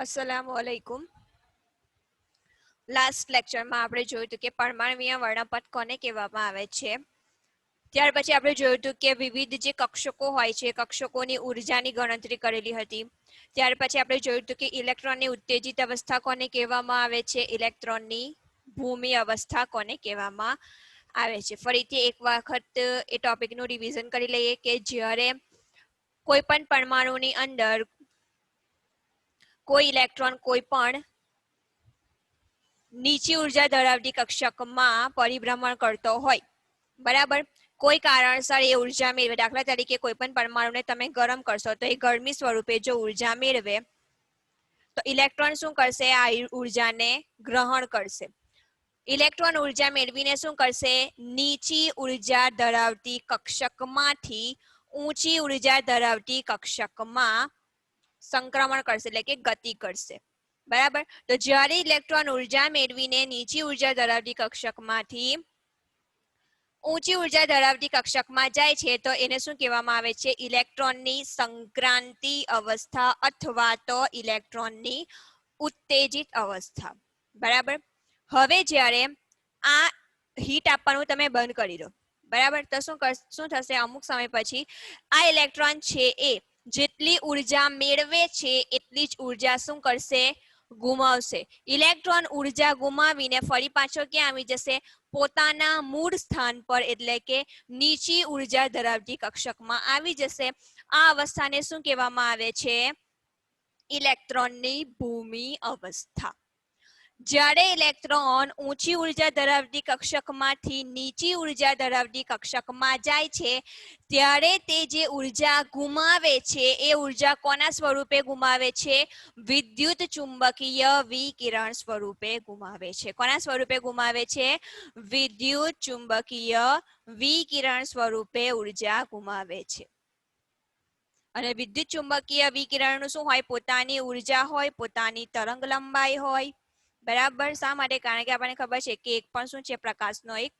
अस्सलामुअलैकुम। लास्ट લેક્ચરમાં આપણે જોયું હતું કે પરમાણ્વીય વર્ણપટ કોને કહેવામાં આવે છે. ત્યાર પછી આપણે જોયું હતું કે વિવિધ જે કક્ષકો હોય છે કક્ષકોની ઉર્જાની ગણતરી કરેલી હતી. ત્યાર પછી આપણે જોયું હતું કે ઇલેક્ટ્રોનની ઉત્તેજિત અવસ્થા કોને કહેવામાં આવે છે, ઇલેક્ટ્રોનની ભૂમિ અવસ્થા કોને કહેવામાં આવે છે. ફરીથી એક વખત એ ટોપિકનું રિવિઝન કરી લઈએ કે જ્યારે કોઈ પણ પરમાણુની અંદર કોઈ ઇલેક્ટ્રોન કોઈ પણ નીચી ઉર્જા ધરાવતી કક્ષકમાં પરિભ્રમણ કરતો હોય, બરાબર, કોઈ કારણસર એ ઉર્જા મેળવે, દાખલા તરીકે કોઈ પણ પરમાણુને તમે ગરમ કરશો તો એ ગરમી સ્વરૂપે જો ઉર્જા મેળવે તો ઇલેક્ટ્રોન શું કરશે, આ ઉર્જાને ગ્રહણ કરશે. ઇલેક્ટ્રોન ઉર્જા મેળવીને શું કરશે, નીચી ઉર્જા ધરાવતી કક્ષકમાંથી ઊંચી ઉર્જા ધરાવતી કક્ષકમાં સંક્રમણ કરશે, એટલે કે ગતિ કરશે. બરાબર, તો જ્યારે ઇલેક્ટ્રોન ઉર્જા મેળવીને નીચી ઉર્જા ધરાવતી કક્ષકમાંથી ઊંચી ઉર્જા ધરાવતી કક્ષકમાં જાય છે તો એને શું કહેવામાં આવે છે, ઇલેક્ટ્રોનની સંક્રાંતિ અવસ્થા અથવા તો ઇલેક્ટ્રોનની ઉત્તેજિત અવસ્થા. બરાબર, હવે જ્યારે આ હીટ આપવાનું તમે બંધ કરી દો, બરાબર, તો શું થશે, અમુક સમય પછી આ ઇલેક્ટ્રોન છે એ જેટલી ઉર્જા મેળવે છે એટલી જ ઉર્જા શું કરશે, ગુમાવશે. ઇલેક્ટ્રોન ઉર્જા ગુમાવીને ફરી પાછો ક્યાં આવી જશે, પોતાના મૂળ સ્થાન પર, એટલે કે નીચી ઉર્જા ધરાવતી કક્ષકમાં આવી જશે. આ અવસ્થાને શું કહેવામાં આવે છે, ઇલેક્ટ્રોનની ભૂમિ અવસ્થા. જ્યારે ઇલેક્ટ્રોન ઊંચી ઉર્જા ધરાવતી કક્ષકમાંથી નીચી ઉર્જા ધરાવતી કક્ષકમાં જાય છે ત્યારે તે જે ઉર્જા ગુમાવે છે એ ઉર્જા કોના સ્વરૂપે ગુમાવે છે, વિદ્યુત ચુંબકીય વિકિરણ સ્વરૂપે ગુમાવે છે. કોના સ્વરૂપે ગુમાવે છે, વિદ્યુત ચુંબકીય વિકિરણ સ્વરૂપે ઉર્જા ગુમાવે છે. અને વિદ્યુત ચુંબકીય વિકિરણનું શું હોય, પોતાની ઉર્જા હોય, પોતાની તરંગ લંબાઈ હોય. બરાબર, શા માટે, કારણ કે આપણને ખબર છે કે એક પણ શું છે, પ્રકાશનો એક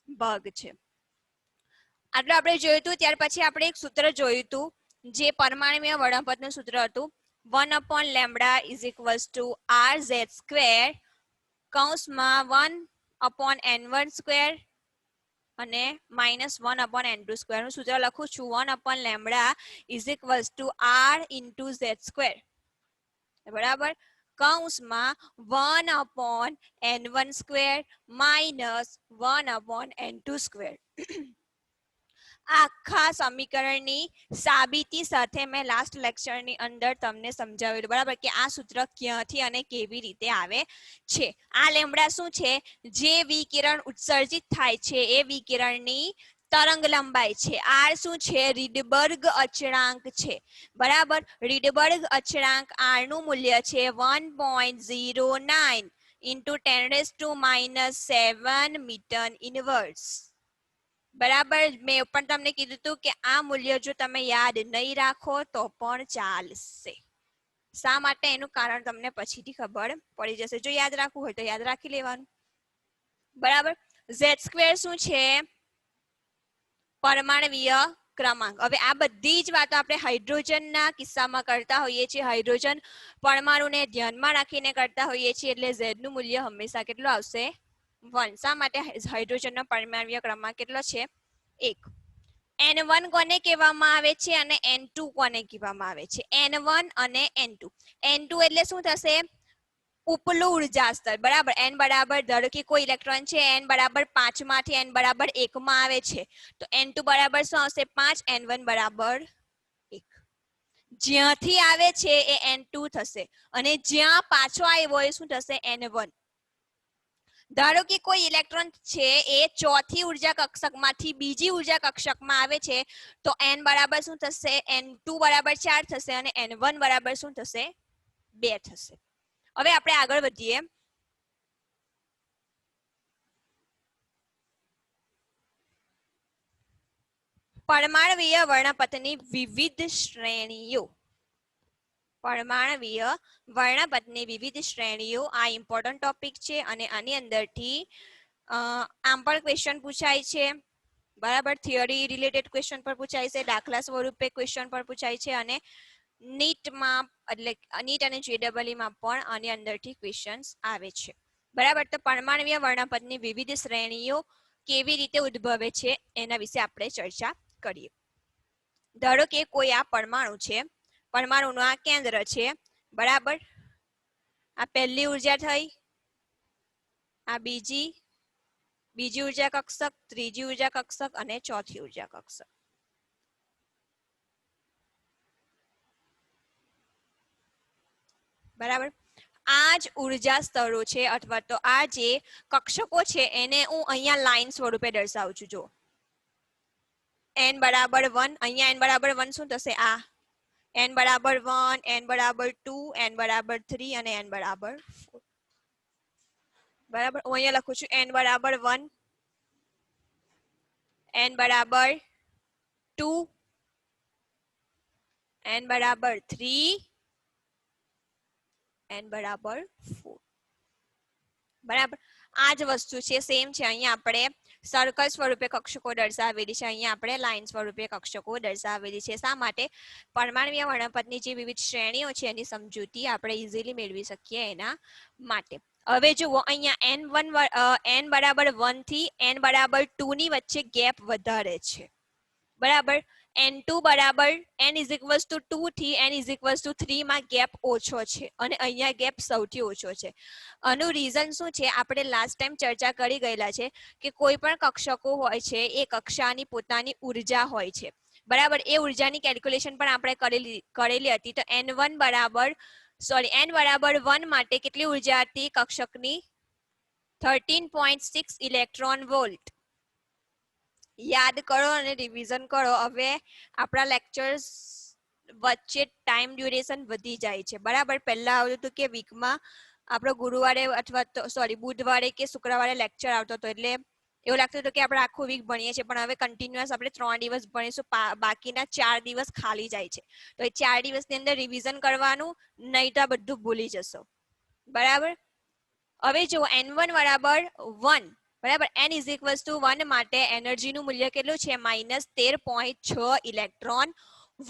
ભાગ છે. આટલું આપણે જોયું હતું. ત્યાર પછી આપણે એક સૂત્ર જોયું હતું જે પરમાણ્વીય વર્ણપટનું સૂત્ર હતું, 1/λ = RZ² કૌંસમાં 1/n1² અને -1/n2² નું સૂત્ર લખું છું. 1/λ = R×Z², બરાબર, કૌંસમાં 1/n1² -1/n2². આખા સમીકરણની સાબિતી સાથે મેં લાસ્ટ લેક્ચરની અંદર તમને સમજાવેલું, બરાબર, કે આ સૂત્ર ક્યાંથી અને કેવી રીતે આવે છે. આ લેમ્બડા શું છે, જે વિકિરણ ઉત્સર્જિત થાય છે એ વિકિરણની તરંગ લંબાઈ છે. આર શું છે, રીડબર્ગ અચળાંક છે. બરાબર, રીડબર્ગ અચળાંક આર નું મૂલ્ય છે 1.09 × 10⁻⁷ મીટર ઇનવર્સ. બરાબર, મેં પણ તમને કીધું હતું કે આ મૂલ્ય જો તમે યાદ નહીં રાખો તો પણ ચાલશે. શા માટે, એનું કારણ તમને પછીથી ખબર પડી જશે. જો યાદ રાખવું હોય તો યાદ રાખી લેવાનું. બરાબર, Z² શું છે, પરમાણ્વીય ક્રમાંક. હવે આ બધી જ વાતો આપણે હાઇડ્રોજનના કિસ્સામાં કરતા હોઈએ છીએ. હાઇડ્રોજન પરમાણુને ધ્યાનમાં રાખીને કરતા હોઈએ છીએ, એટલે Z નું મૂલ્ય હંમેશા કેટલું આવશે, 1. શા માટે, હાઇડ્રોજનનો પરમાણ્વીય ક્રમાંક કેટલો છે, 1. N1 કોને કહેવામાં આવે છે અને N2 કોને કહેવામાં આવે છે, N1 અને N2. N2 એટલે શું થશે, ઉપલું ઉર્જા સ્તર. બરાબર, n બરાબર, ધારો કે કોઈ ઇલેક્ટ્રોન છે n બરાબર 5 માંથી n બરાબર 1 માં આવે છે તો N2 બરાબર શું આવશે, 5, N1 બરાબર 1. જ્યાંથી આવે છે એ N2 થશે અને જ્યાં પાછો આવ્યો એ શું થશે, N1. ધારો કે કોઈ ઇલેક્ટ્રોન છે એ ચોથી ઉર્જા કક્ષકમાંથી બીજી ઉર્જા કક્ષકમાં આવે છે તો n બરાબર શું થશે, N2 બરાબર 4 થશે અને N1 બરાબર શું થશે, 2 થશે. હવે આપણે આગળ વધીએ. પરમાણ્વીય વર્ણપટની વિવિધ શ્રેણીઓ. પરમાણ્વીય વર્ણપટની વિવિધ શ્રેણીઓ આ ઇમ્પોર્ટન્ટ ટોપિક છે અને આની અંદરથી આમ પણ ક્વેશ્ચન પૂછાય છે. બરાબર, થિયરી રિલેટેડ ક્વેશ્ચન પર પૂછાય છે, દાખલા સ્વરૂપે ક્વેશ્ચન પર પૂછાય છે અને નીટમાં એટલે નીટ અને JEE માં પણ આની અંદરથી ક્વેશ્ચન્સ આવે છે. બરાબર. તો પરમાણ્વીય વર્ણપટની વિવિધ શ્રેણીઓ કેવી રીતે ઉદ્ભવે છે એના વિશે આપણે ચર્ચા કરીએ. ધારો કે કોઈ આ પરમાણુ છે, પરમાણુનું આ કેન્દ્ર છે. બરાબર. આ પહેલી ઉર્જા થઈ, આ બીજી ઉર્જા કક્ષક, ત્રીજી ઉર્જા કક્ષક અને ચોથી ઉર્જા કક્ષક. બરાબર. આ જ ઉર્જા સ્તરો છે અથવા તો આ જે કક્ષકો છે એને હું અહીંયા લાઈન સ્વરૂપે દર્શાવું છું. જો n બરાબર 1, અહીંયા n બરાબર 1 શું થશે? આ n બરાબર 1, n બરાબર 2, n બરાબર 3 અને n બરાબર 4. બરાબર. હું અહીંયા લખું છું n બરાબર 1, n બરાબર 2, n બરાબર 3, n બરાબર 4. બરાબર. આ જ વસ્તુ છે, સેમ છે. અહીંયા આપણે સર્કલ સ્વરૂપે કક્ષકો દર્શાવેલી છે, અહીંયા આપણે લાઈન સ્વરૂપે કક્ષકો દર્શાવેલી છે. શા માટે? પરમાણ્વીય વર્ણપટની જે વિવિધ શ્રેણીઓ છે એની સમજૂતી આપણે ઇઝીલી મેળવી શકીએ એના માટે. હવે જુઓ, અહીંયા n બરાબર 1 થી n બરાબર 2 ની વચ્ચે ગેપ વધારે છે. બરાબર. n2 બરાબર n ઇઝ ઇક્વલ્સ ટુ 2 થી n ઇઝ ઇક્વલ્સ ટુ 3 માં ગેપ ઓછો છે અને અહીંયા ગેપ સૌથી ઓછો છે. આનું રીઝન શું છે? આપણે લાસ્ટ ટાઈમ ચર્ચા કરી ગયેલા છે કે કોઈ પણ કક્ષકો હોય છે એ કક્ષાની પોતાની ઉર્જા હોય છે. બરાબર. એ ઉર્જાની કેલ્ક્યુલેશન પણ આપણે કરેલી હતી. તો n1 બરાબર n બરાબર 1 માટે કેટલી ઉર્જા હતી કક્ષકની? 13.6 ઇલેક્ટ્રોન વોલ્ટ. યાદ કરો અને રિવિઝન કરો. હવે આપણા લેક્ચર્સ વચ્ચે ટાઈમ ડ્યુરેશન વધી જાય છે. બરાબર. પહેલા આવતું હતું કે વીકમાં આપણો ગુરુવારે અથવા તો બુધવારે કે શુક્રવારે લેક્ચર આવતો હતો, એટલે એવું લાગતું હતું કે આપણે આખું વીક ભણીએ છીએ, પણ હવે કન્ટિન્યુઅસ આપણે 3 દિવસ ભણીશું, બાકીના 4 દિવસ ખાલી જાય છે. તો એ 4 દિવસની અંદર રિવિઝન કરવાનું, નહીં તો બધું ભૂલી જશો. બરાબર. હવે જો n1 બરાબર 1, બરાબર, n ઇઝ ઇક્વલ્સ ટુ 1 માટે એનર્જીનું મૂલ્ય કેટલું છે? -13.6 ઇલેક્ટ્રોન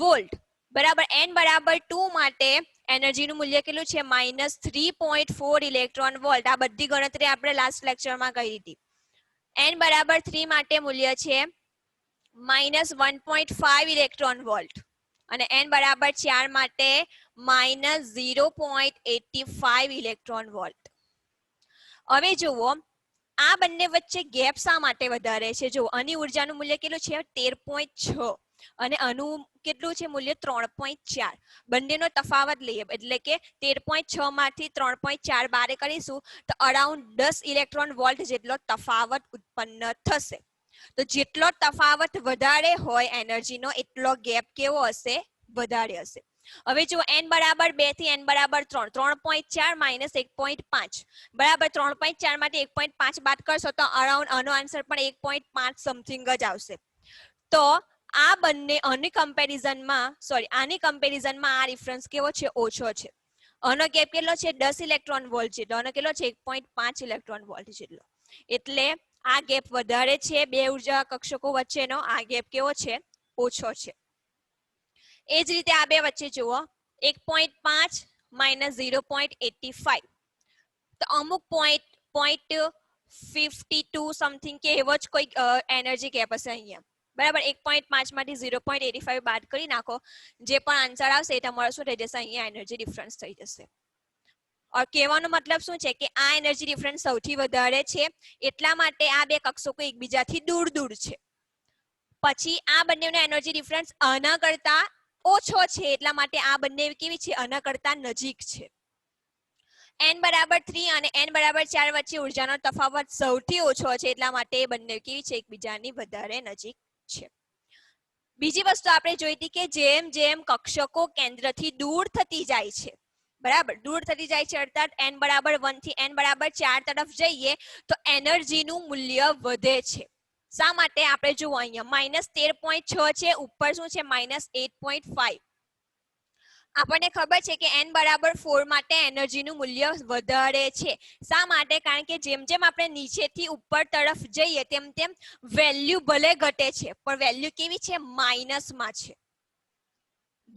વોલ્ટ. બરાબર. n બરાબર 2 માટે એનર્જીનું મૂલ્ય કેટલું છે? -3.4 ઇલેક્ટ્રોન વોલ્ટ. આ બધી ગણતરી આપણે લાસ્ટ લેક્ચરમાં કરી હતી. n બરાબર 3 માટે મૂલ્ય છે -1.5 ઇલેક્ટ્રોન વોલ્ટ અને n બરાબર 4 માટે -0.85 ઇલેક્ટ્રોન વોલ્ટ. હવે જુઓ, આ બંને વચ્ચે ગેપ શા માટે વધારે છે? જો આની ઉર્જાનું મૂલ્ય કેટલું છે? 13.6 અને આનું કેટલું છે મૂલ્ય? 3.4. બંનેનો તફાવત લઈએ એટલે કે 13.6 માંથી 3.4 બારે કરીશું તો અરાઉન્ડ 10 ઇલેક્ટ્રોન વોલ્ટ જેટલો તફાવત ઉત્પન્ન થશે. તો જેટલો તફાવત વધારે હોય એનર્જીનો એટલો ગેપ કેવો હશે? વધારે હશે. હવે જો n બરાબર 2 થી n બરાબર 3, 3.4 માઇનસ 1.5. બરાબર. 3.4 માંથી 1.5 બાદ કરશો તો અરાઉન્ડ આનો આન્સર પણ 1.5 સમથિંગ જ આવશે. તો આ બંને આની કમ્પેરિઝનમાં આ ડિફરન્સ કેવો છે? ઓછો છે. આનો ગેપ કેટલો છે? 10 ઇલેક્ટ્રોન વોલ્ટ જેટલો. આનો કેટલો છે? 1.5 ઇલેક્ટ્રોન વોલ્ટ જેટલો. એટલે આ ગેપ વધારે છે. બે ઉર્જા કક્ષકો વચ્ચેનો આ ગેપ કેવો છે? ઓછો છે. એ જ રીતે આ બે વચ્ચે જુઓ, 1.5 માઇનસ 0.85. તો અમુક .52 સમથિંગ કે એવો જ કોઈ એનર્જી ગેપ હશે અહીંયા. બરાબર. 1.5 માંથી 0.85 બાદ કરી નાખો, જે પણ આન્સર આવશે એ તમારો શું થઈ જશે? અહીંયા એનર્જી ડિફરન્સ થઈ જશે. કહેવાનો મતલબ શું છે કે આ એનર્જી ડિફરન્સ સૌથી વધારે છે, એટલા માટે આ બે કક્ષકો એકબીજાથી દૂર દૂર છે. પછી આ બંનેનો એનર્જી ડિફરન્સ આના કરતા ઓછો છે, એટલા માટે આ બંને કેવી છે? આના કરતા નજીક છે. n બરાબર 3 અને n બરાબર 4 વચ્ચે ઉર્જાનો તફાવત સૌથી ઓછો છે, એટલા માટે એ બંને કેવી છે? એકબીજાની વધારે નજીક છે. બીજી વસ્તુ આપણે જોઈ હતી કે જેમ જેમ કક્ષકો કેન્દ્રથી દૂર થતી જાય છે, બરાબર, દૂર થતી જાય છે અર્થાત n બરાબર 1 થી n બરાબર 4 તરફ જઈએ તો એનર્જીનું મૂલ્ય વધે છે. શા માટે? આપણે જુઓ અહીંયા -13.6 છે, ઉપર શું છે? -8.5. આપણને ખબર છે કે n બરાબર 4 માટે એનર્જીનું મૂલ્ય વધારે છે. શા માટે? કારણ કે જેમ જેમ આપણે નીચેથી ઉપર તરફ જઈએ તેમ તેમ વેલ્યુ ભલે ઘટે છે, પણ વેલ્યુ કેવી છે? માઇનસમાં છે.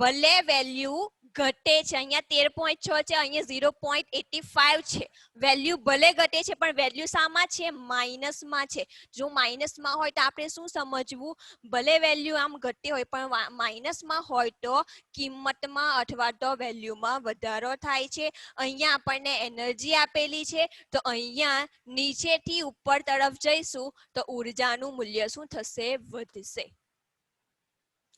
ભલે વેલ્યુ ઘટે છે, અહીંયા 13.6 છે, અહીંયા 0.85 છે, વેલ્યુ ભલે ઘટે છે પણ વેલ્યુ શામાં છે? માઇનસમાં છે. જો માઇનસમાં હોય તો આપણે શું સમજવું? ભલે વેલ્યુ આમ ઘટે હોય પણ માઇનસમાં હોય તો કિંમતમાં અથવા તો વેલ્યુમાં વધારો થાય છે. અહીંયા આપણને એનર્જી આપેલી છે તો અહીંયા નીચેથી ઉપર તરફ જઈશું તો ઉર્જાનું મૂલ્ય શું થશે? વધશે.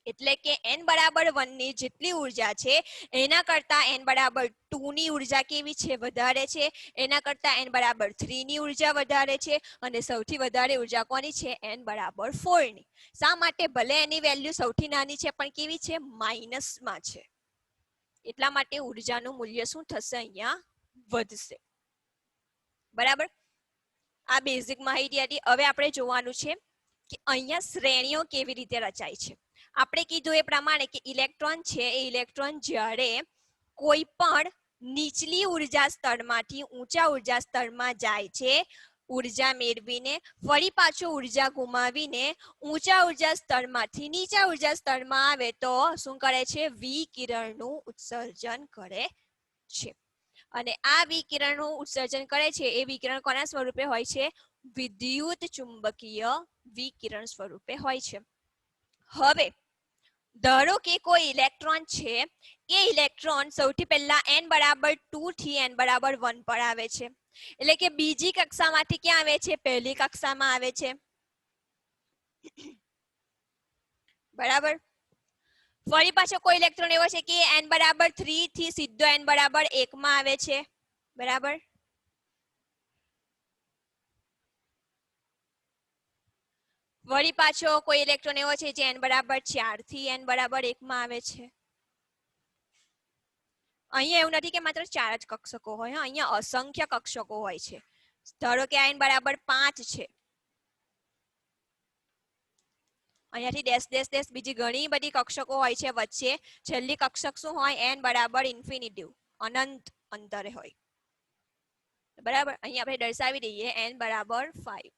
એટલે કે n બરાબર 1 ની જેટલી ઉર્જા છે એના કરતા n બરાબર 2 ની ઉર્જા કેવી છે? વધારે છે. એના કરતા n બરાબર 3 ની ઉર્જા વધારે છે અને સૌથી વધારે ઉર્જા કોની છે? n બરાબર 4 ની. શા માટે? ભલે એની વેલ્યુ સૌથી નાની છે પણ કેવી છે? માઇનસમાં છે. એટલા માટે ઉર્જાનું મૂલ્ય શું થશે? અહીંયા વધશે. બરાબર, આ બેઝિક માહિતી હતી. હવે આપણે જોવાનું છે કે અહીંયા શ્રેણીઓ કેવી રીતે રચાય છે. આપણે કીધું એ પ્રમાણે કે ઇલેક્ટ્રોન છે એ ઇલેક્ટ્રોન જ્યારે કોઈ પણ નીચલી ઉર્જા સ્તરમાંથી ઊંચા ઉર્જા સ્તરમાં જાય છે, ઉર્જા મેળવીને ફરી પાછો ઉર્જા ગુમાવીને ઊંચા ઉર્જા સ્તરમાંથી નીચા ઉર્જા સ્તરમાં આવે તો શું કરે છે? વિકિરણનું ઉત્સર્જન કરે છે. અને આ વિકિરણનું ઉત્સર્જન કરે છે એ વિકિરણ કોના સ્વરૂપે હોય છે? વિદ્યુત ચુંબકીય વિકિરણ સ્વરૂપે હોય છે. હવે ધારો કે કોઈ ઇલેક્ટ્રોન છે, એ ઇલેક્ટ્રોન સૌથી પહેલા n બરાબર 2 થી n બરાબર 1 પર આવે છે. એટલે કે બીજી કક્ષામાંથી ક્યાં આવે છે? પહેલી કક્ષામાં આવે છે. બરાબર, ફરી પાછો કોઈ ઇલેક્ટ્રોન એવો છે કે n બરાબર 3 થી સીધો n બરાબર 1 માં આવે છે. બરાબર, વળી પાછો કોઈ ઇલેક્ટ્રોન એવો છે જે n બરાબર 4 થી n બરાબર 1 માં આવે છે. અહીંયા એવું નથી કે માત્ર 4 જ કક્ષકો હોય, અહીંયા અસંખ્ય કક્ષકો હોય છે. ધારો કે n બરાબર 5 છે, અહીંયાથી ડેશ ડેશ ડેશ બીજી ઘણી બધી કક્ષકો હોય છે. વચ્ચે છેલ્લી કક્ષક શું હોય? n બરાબર ઇન્ફિનિટિવ, અનંત અંતરે હોય. બરાબર, અહીંયા આપણે દર્શાવી દઈએ n બરાબર 5.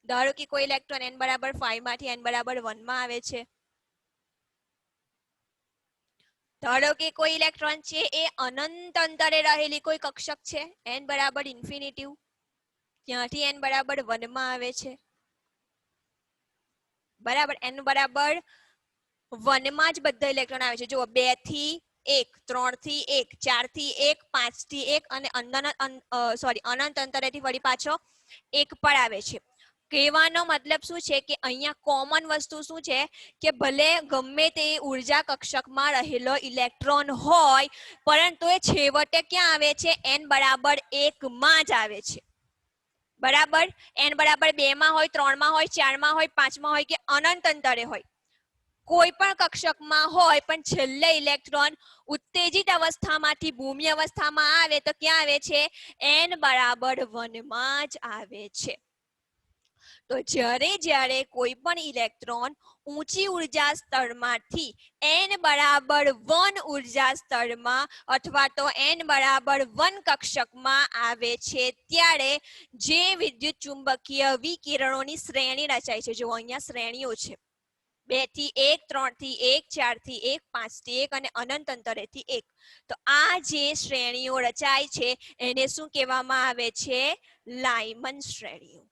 ધારો કે કોઈ ઇલેક્ટ્રોન n બરાબર 5 માંથી n બરાબર 1 માં આવે છે. ધારો કે કોઈ ઇલેક્ટ્રોન છે એ અનંત અંતરે રહેલી કોઈ કક્ષક છે, n બરાબર ઇન્ફિનિટિવ, ત્યાંથી n બરાબર 1 માં આવે છે. બરાબર, n બરાબર 1 માં જ બધા ઇલેક્ટ્રોન આવે છે. જુઓ, 2 થી 1, 3 થી 1, 4 થી 1, 5 થી 1 અને અનંત અંતરેથી વળી પાછો 1 પર આવે છે. કહેવાનો મતલબ શું છે કે અહીંયા કોમન વસ્તુ શું છે કે ભલે ગમે તે ઉર્જા કક્ષકમાં રહેલો ઇલેક્ટ્રોન હોય પરંતુ એ છેવટે ક્યાં આવે છે? n બરાબર 1 માં જ આવે છે. બરાબર, n બરાબર 2 માં હોય, 3 માં હોય, 4 માં હોય, 5 માં હોય કે અનંત અંતરે હોય, કોઈ પણ કક્ષકમાં હોય પણ છેલ્લે ઇલેક્ટ્રોન ઉત્તેજિત અવસ્થામાંથી ભૂમિ અવસ્થામાં આવે તો ક્યાં આવે છે? n બરાબર 1 માં જ આવે છે. તો જ્યારે જ્યારે કોઈ પણ ઇલેક્ટ્રોન ઊંચી ઉર્જા સ્તરમાંથી n બરાબર 1 ઉર્જા સ્તરમાં અથવા તો n બરાબર 1 કક્ષકમાં આવે છે ત્યારે જે વિદ્યુત ચુંબકીય વિકિરણોની શ્રેણી રચાય છે. જો અહીંયા શ્રેણીઓ છે, 2 થી 1, 3 થી 1, 4 થી 1, 5 થી 1 અને અનંત અંતરેથી 1. તો આ જે શ્રેણીઓ રચાય છે એને શું કહેવામાં આવે છે? લાઇમન શ્રેણીઓ.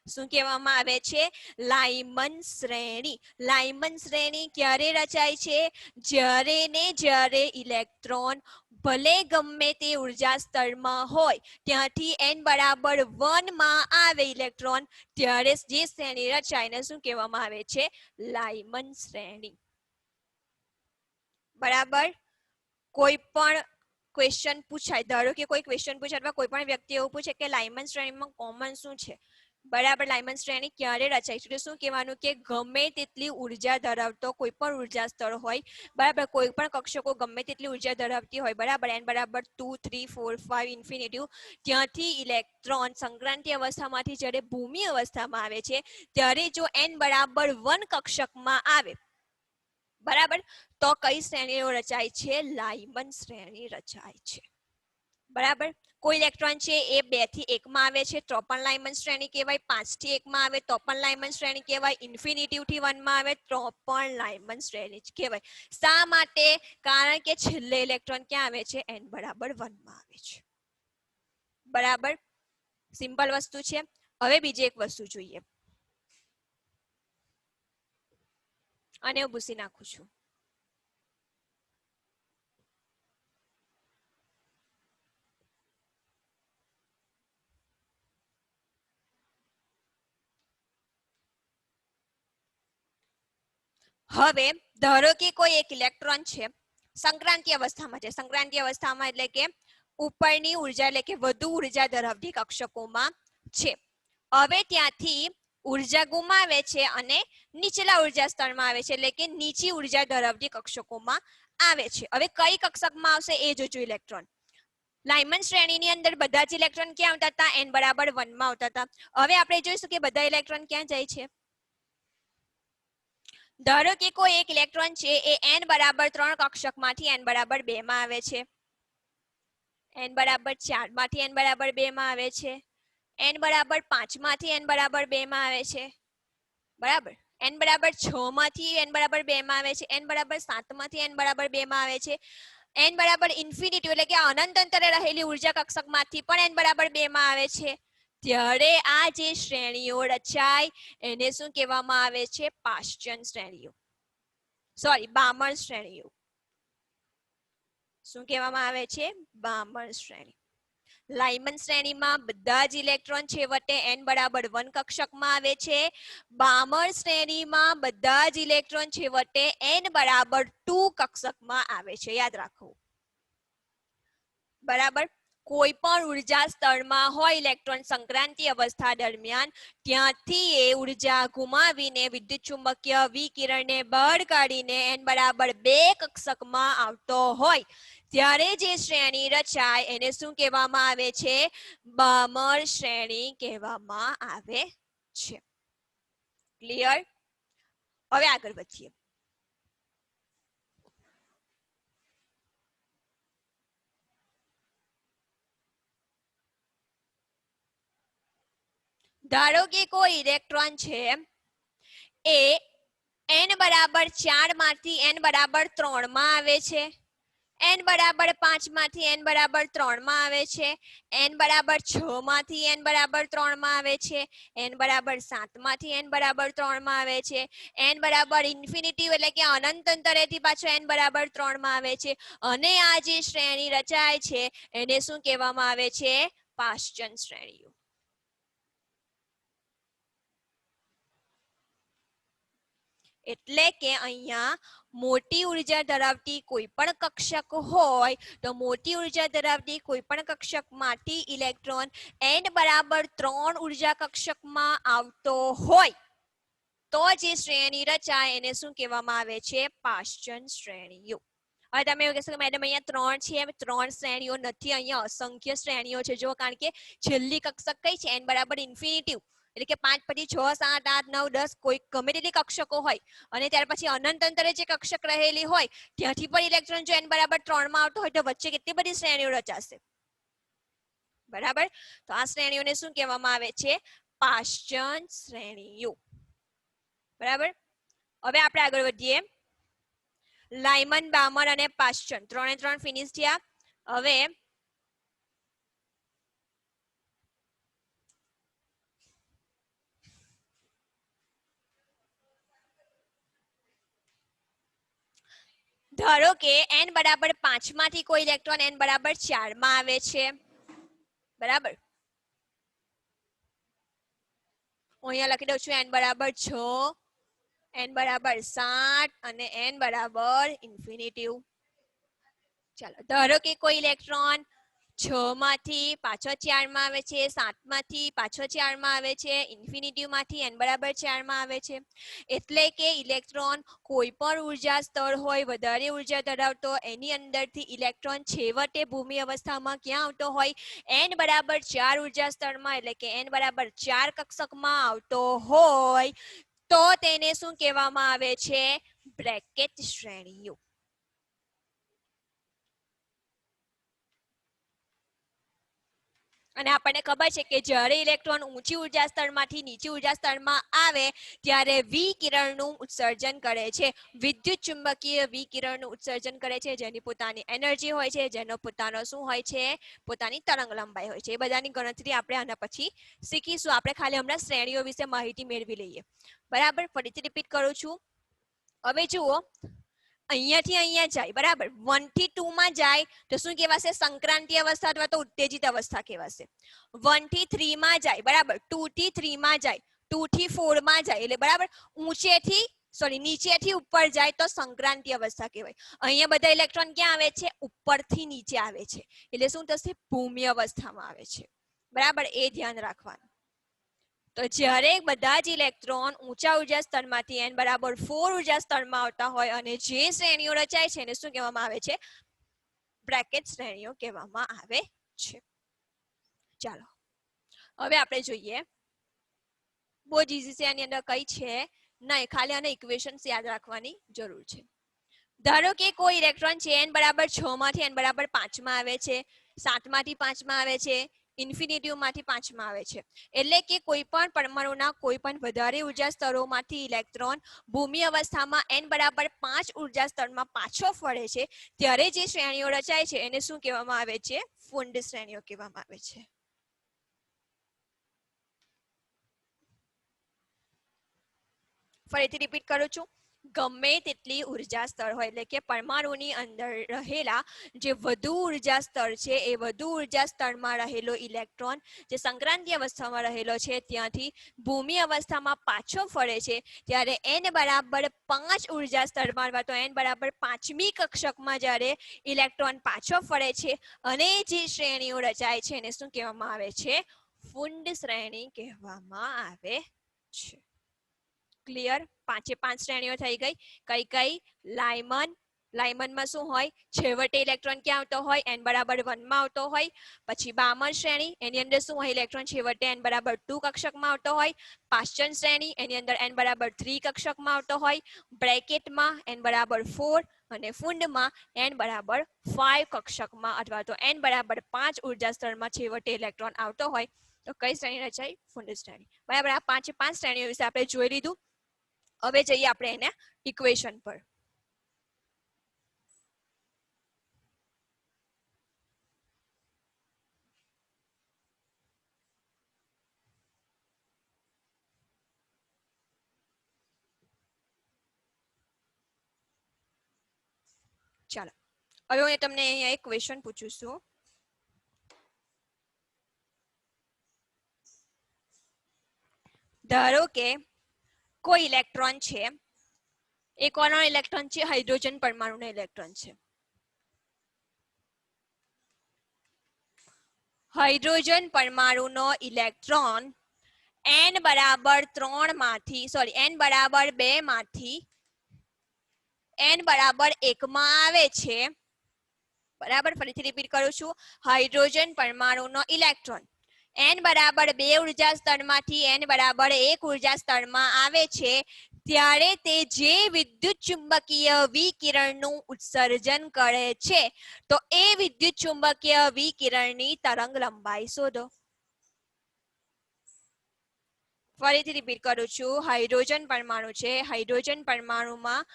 શું કહેવામાં આવે છે? લાઇમન શ્રેણી. લાઇમન શ્રેણી ક્યારે રચાય છે? જ્યારે ને જ્યારે ઇલેક્ટ્રોન ભલે ગમે તે ઉર્જા સ્તરમાં હોય ત્યાંથી n બરાબર 1 માં આવે ઇલેક્ટ્રોન, ત્યારે જે શ્રેણી રચાય એને શું કહેવામાં આવે છે? લાઇમન શ્રેણી. બરાબર, કોઈ પણ ક્વેશ્ચન પૂછાય, ધારો કે કોઈ ક્વેશ્ચન પૂછાય અથવા કોઈ પણ વ્યક્તિ એવું પૂછે કે લાઇમન શ્રેણીમાં કોમન શું છે? બરાબર, લાઇમન શ્રેણી ક્યારે રચાય છે? શું કહેવાનું કે ગમે તેટલી ઉર્જા ધરાવતો કોઈ પણ ઉર્જા સ્તર હોય, બરાબર, કોઈ પણ કક્ષકો ગમે તેટલી ઉર્જા ધરાવતી હોય, બરાબર, n બરાબર 2, 3, 4, 5 ઇન્ફિનિટિવ, ત્યાંથી ઇલેક્ટ્રોન સંક્રાંતિ અવસ્થામાંથી જ્યારે ભૂમિ અવસ્થામાં આવે છે ત્યારે જો n બરાબર 1 કક્ષકમાં આવે, બરાબર, તો કઈ શ્રેણીઓ રચાય છે? લાઇમન શ્રેણી રચાય છે. બરાબર. કોઈ ઇલેક્ટ્રોન છે એ 2 થી 1 માં આવે છે તો પણ લાઇમન શ્રેણી કહેવાય, 5 થી 1 માં આવે તો પણ લાઇમન શ્રેણી કહેવાય, ઇન્ફિનિટી થી 1 માં આવે તો પણ લાઇમન શ્રેણી જ કહેવાય. શા માટે? કારણ કે છેલ્લે ઇલેક્ટ્રોન ક્યાં આવે છે? n બરાબર 1 માં આવે છે. બરાબર, સિમ્પલ વસ્તુ છે. હવે બીજી એક વસ્તુ જોઈએ, અને હું ભૂસી નાખું છું. હવે ધારો કે કોઈ એક ઇલેક્ટ્રોન છે સંક્રાંતિ અવસ્થામાં છે. સંક્રાંતિ અવસ્થામાં એટલે કે ઉપરની ઉર્જા એટલે કે વધુ ઉર્જા ધરાવતી કક્ષકોમાં છે. હવે ત્યાંથી ઉર્જા ગુમાવે છે અને નીચલા ઉર્જા સ્તરમાં આવે છે, એટલે કે નીચી ઉર્જા ધરાવતી કક્ષકોમાં આવે છે. હવે કઈ કક્ષકમાં આવશે એ જોજો ઇલેક્ટ્રોન. લાઇમન શ્રેણીની અંદર બધા જ ઇલેક્ટ્રોન ક્યાં આવતા હતા? n બરાબર 1 માં આવતા હતા. હવે આપણે જોઈશું કે બધા ઇલેક્ટ્રોન ક્યાં જાય છે. ધારો કે કોઈ એક ઇલેક્ટ્રોન છે એ n બરાબર 3 કક્ષકમાંથી n બરાબર 2 માં આવે છે, n બરાબર 4 માંથી n બરાબર 2 માં આવે છે, n બરાબર 5 માંથી n બરાબર 2 માં આવે છે. બરાબર, n બરાબર 6 માંથી n બરાબર 2 માં આવે છે, n બરાબર 7 માંથી n બરાબર 2 માં આવે છે, n બરાબર ઇન્ફિનિટી એટલે કે અનંત અંતરે રહેલી ઉર્જા કક્ષકમાંથી પણ n બરાબર 2 માં આવે છે. ત્યારે આ જે શ્રેણીઓ રચાય એને શું કહેવામાં આવે છે? પાશ્ચન શ્રેણીઓ. સોરી, બામણ શ્રેણીઓ. શું કહેવામાં આવે છે? બામણ શ્રેણી. લાઇમન શ્રેણીમાં બધા જ ઇલેક્ટ્રોન છેવટે n બરાબર 1 કક્ષકમાં આવે છે. બામણ શ્રેણીમાં બધા જ ઇલેક્ટ્રોન છેવટે n બરાબર 2 કક્ષકમાં આવે છે. યાદ રાખો. બરાબર, કોઈ પણ ઉર્જા સ્તરમાં હોય ઇલેક્ટ્રોન સંક્રાંતિ અવસ્થા દરમિયાન, ત્યાંથી એ ઉર્જા ગુમાવીને વિદ્યુત ચુંબકીય વિકિરણને બળ કાઢીને n બરાબર 2 કક્ષકમાં આવતો હોય ત્યારે જે શ્રેણી રચાય એને શું કહેવામાં આવે છે? બામણ શ્રેણી કહેવામાં આવે છે. ક્લિયર? હવે આગળ વધીએ. ધારો કે કોઈ ઇલેક્ટ્રોન છે એ n બરાબર 4 માંથી n બરાબર 3 માં આવે છે, n બરાબર 5 માંથી n બરાબર 3 માં આવે છે, n બરાબર 6 માંથી n બરાબર 3 માં આવે છે, n બરાબર 7 માંથી n બરાબર 3 માં આવે છે, n બરાબર ઇન્ફિનિટી એટલે કે અનંત અંતરેથી પાછો n બરાબર 3 માં આવે છે, અને આ જે શ્રેણી રચાય છે એને શું કહેવામાં આવે છે? પાશ્ચન શ્રેણીઓ. એટલે કે અહીંયા મોટી ઉર્જા ધરાવતી કોઈ પણ કક્ષક હોય તો મોટી ઉર્જા ધરાવતી કોઈ પણ કક્ષકમાંથી ઇલેક્ટ્રોન n બરાબર 3 ઉર્જા કક્ષકમાં આવતો હોય તો જે શ્રેણી રચાય એને શું કહેવામાં આવે છે? પાશ્ચન શ્રેણીઓ. હવે તમે એવું કહેશો કે મેડમ અહીંયા 3 છે, 3 શ્રેણીઓ નથી, અહીંયા અસંખ્ય શ્રેણીઓ છે. જો કારણ કે છેલ્લી કક્ષક કઈ છે? n બરાબર ઇન્ફિનિટી એટલે કે 5 પછી 6 7 8 9 10 કોઈ ગમે તેટલી કક્ષકો હોય અને ત્યાર પછી અનંત અંતરે જે કક્ષક રહેલી હોય ત્યાંથી પણ ઇલેક્ટ્રોન જો n બરાબર 3 માં આવતો હોય તો વચ્ચે કેટલી બધી શ્રેણીઓ રચાશે. બરાબર, તો આ શ્રેણીઓને શું કહેવામાં આવે છે? પાશ્ચન શ્રેણીઓ. બરાબર, હવે આપણે આગળ વધીએ. લાઇમન, બામણ અને પાશ્ચન 3 ફિનિશ થયા. હવે ધારો કે n બરાબર 5 માંથી કોઈ ઇલેક્ટ્રોન n બરાબર 4 માં આવે છે. બરાબર, હું અહીંયા લખી દઉં છું n બરાબર 6, n બરાબર 7 અને n બરાબર ઇન્ફિનિટી. ચાલો, ધારો કે કોઈ ઇલેક્ટ્રોન 6 માંથી પાછો 4 માં આવે છે, 7 માંથી પાછો 4 માં આવે છે, ઇન્ફિનિટી માંથી n બરાબર 4 માં આવે છે. એટલે કે ઇલેક્ટ્રોન કોઈ પણ ઉર્જા સ્તર હોય વધારે ઉર્જા ધરાવતો એની અંદરથી ઇલેક્ટ્રોન છેવટે ભૂમિ અવસ્થામાં ક્યાં આવતો હોય? n બરાબર 4 ઉર્જા સ્તરમાં એટલે કે n બરાબર 4 કક્ષકમાં આવતો હોય તો તેને શું કહેવામાં આવે છે? બ્રેકેટ શ્રેણીઓ. અને આપણને ખબર છે કે જ્યારે ઇલેક્ટ્રોન ઊંચી ઉર્જા સ્તરમાંથી નીચી ઉર્જા સ્તરમાં આવે ત્યારે વિકિરણનું ઉત્સર્જન કરે છે. વિદ્યુત ચુંબકીય વિકિરણનું ઉત્સર્જન કરે છે, જેની પોતાની એનર્જી હોય છે, જેનો પોતાનો શું હોય છે, પોતાની તરંગ લંબાઈ હોય છે. એ બધાની ગણતરી આપણે આના પછી શીખીશું. આપણે ખાલી હમણાં શ્રેણીઓ વિશે માહિતી મેળવી લઈએ. બરાબર, ફરીથી રિપીટ કરું છું. હવે જુઓ, અહીંયાથી અહીંયા જાય, બરાબર, 1 થી 2 માં જાય તો શું કહેવાશે? સંક્રાંતિ અવસ્થા અથવા તો ઉત્તેજિત અવસ્થા કહેવાશે. 1 થી 3 માં જાય, બરાબર, 2 થી 3 માં જાય, 2 થી 4 માં જાય, એટલે બરાબર ઊંચેથી નીચેથી ઉપર જાય તો સંક્રાંતિ અવસ્થા કહેવાય. અહીંયા બધા ઇલેક્ટ્રોન ક્યાં આવે છે? ઉપરથી નીચે આવે છે, એટલે શું થશે? ભૂમિ અવસ્થામાં આવે છે. બરાબર, એ ધ્યાન રાખવાનું. તો જ્યારે બધા જ ઇલેક્ટ્રોન ઊંચા ઉર્જા સ્તરમાંથી n બરાબર 4 ઉર્જા સ્તરમાં આવતા હોય અને જે શ્રેણીઓ રચાય છે એને શું કહેવામાં આવે છે? બ્રેકેટ શ્રેણીઓ કહેવામાં આવે છે. ચાલો હવે આપણે જોઈએ. બહુ જ ઈઝી છે. આની અંદર કઈ છે નહીં, ખાલી આને ઇક્વેશન્સ યાદ રાખવાની જરૂર છે. ધારો કે કોઈ ઇલેક્ટ્રોન છે n બરાબર 6 માંથી n બરાબર 5 માં આવે છે, 7 માંથી 5 માં આવે છે, ઇન્ફિનિટી માંથી 5 માં આવે છે. એટલે કે કોઈ પણ પરમાણુના કોઈ પણ વધારે ઉર્જા સ્તરોમાંથી ઇલેક્ટ્રોન ભૂમિ અવસ્થામાં n બરાબર 5 ઉર્જા સ્તરમાં પાછો ફરે છે ત્યારે જે શ્રેણીઓ રચાય છે એને શું કહેવામાં આવે છે? ફુંડ શ્રેણીઓ કહેવામાં આવે છે. ફરીથી રિપીટ કરું છું. ગમે તેટલી ઉર્જા સ્તર હોય, એટલે કે પરમાણુની અંદર રહેલા જે વધુ ઉર્જા સ્તર છે એ વધુ ઉર્જા સ્તરમાં રહેલો ઇલેક્ટ્રોન જે સંક્રાંતિ અવસ્થામાં રહેલો છે ત્યાંથી ભૂમિ અવસ્થામાં પાછો ફરે છે ત્યારે n બરાબર 5 ઉર્જા સ્તરમાં અથવા તો n બરાબર 5મી કક્ષકમાં જ્યારે ઇલેક્ટ્રોન પાછો ફરે છે અને જે શ્રેણીઓ રચાય છે એને શું કહેવામાં આવે છે? ફુંડ શ્રેણી કહેવામાં આવે છે. ક્લિયર? 5 શ્રેણીઓ થઈ ગઈ. કઈ કઈ? લાયમન. લાયમનમાં શું હોય? છેવટે ઇલેક્ટ્રોન ક્યાં આવતો હોય? n બરાબર 1 માં આવતો હોય. પછી બામર શ્રેણી, એની અંદર શું હોય? ઇલેક્ટ્રોન છેવટે n બરાબર 2 કક્ષકમાં આવતો હોય. પાશ્ચન શ્રેણી, એની અંદર n બરાબર 3 કક્ષકમાં આવતો હોય. બ્રેકેટમાં n બરાબર 4 અને ફુંડમાં n બરાબર 5 કક્ષકમાં અથવા તો n બરાબર 5 ઉર્જા સ્તરમાં છેવટે ઇલેક્ટ્રોન આવતો હોય તો કઈ શ્રેણી રચાય? ફુંડ શ્રેણી. બરાબર, આ 5 શ્રેણીઓ વિશે આપણે જોઈ લીધું. હવે જઈએ આપણે એના ઇક્વેશન પર. ચાલો હવે હું તમને અહીંયા એક ક્વેશ્ચન પૂછું છું. ધારો કે કોઈ ઇલેક્ટ્રોન છે, એ કોનો ઇલેક્ટ્રોન છે? હાઇડ્રોજન પરમાણુનો ઇલેક્ટ્રોન છે. હાઇડ્રોજન પરમાણુનો ઇલેક્ટ્રોન n બરાબર 3 માંથી n બરાબર 2 માંથી n બરાબર 1 માં આવે છે. બરાબર, ફરીથી રિપીટ કરું છું. હાઇડ્રોજન પરમાણુનો ઇલેક્ટ્રોન n બરાબર 2 ઉર્જા સ્તરમાંથી n બરાબર 1 ઉર્જા સ્તરમાં આવે છે ત્યારે તે જે વિદ્યુત ચુંબકીય વિકિરણનું ઉત્સર્જન કરે છે તો એ વિદ્યુત ચુંબકીય વિકિરણની તરંગ લંબાઈ શોધો. ફરીથી રિપીટ કરું છું. હાઇડ્રોજન પરમાણુ છે, હાઇડ્રોજન પરમાણુમાં